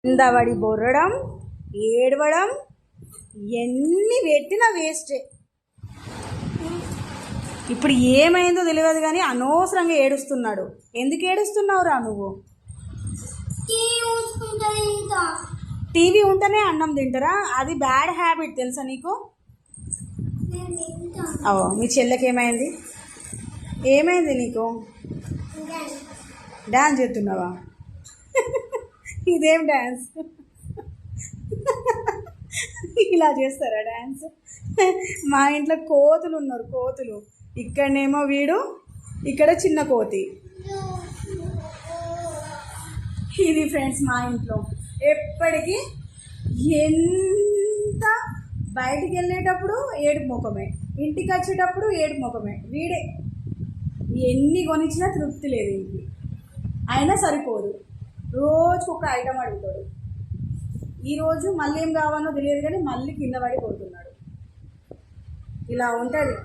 కింద పడి బొర్రడం, ఏడవడం, ఎన్ని పెట్టినా వేస్టే. ఇప్పుడు ఏమైందో తెలియదు కానీ అనవసరంగా ఏడుస్తున్నాడు. ఎందుకు ఏడుస్తున్నావురా నువ్వు? టీవీ ఉంటేనే అన్నం తింటారా? అది బ్యాడ్ హ్యాబిట్ తెలుసా నీకు? అవో మీ చెల్లెకి ఏమైంది? ఏమైంది నీకు? డ్యాన్స్ చేస్తున్నావా? ఇదేం డ్యాన్స్? ఇలా చేస్తారా డ్యాన్స్? మా ఇంట్లో కోతులు ఉన్నారు, కోతులు. ఇక్కడనేమో వీడు, ఇక్కడ చిన్న కోతి. ఇది ఫ్రెండ్స్ మా ఇంట్లో ఎప్పటికీ ఎంత బయటికి వెళ్ళేటప్పుడు ఏడుపు ముఖమే, ఇంటికి వచ్చేటప్పుడు ఏడుపు ముఖమే. వీడే ఎన్ని కొనిచ్చినా తృప్తి లేదు ఇంటికి, అయినా సరిపోదు. రోజుకు ఒక ఐటమ్ అడుగుతాడు. ఈరోజు మళ్ళీ ఏం కావాలో తెలియదు కానీ మళ్ళీ కింద పడిపోతున్నాడు. ఇలా ఉంటుంది.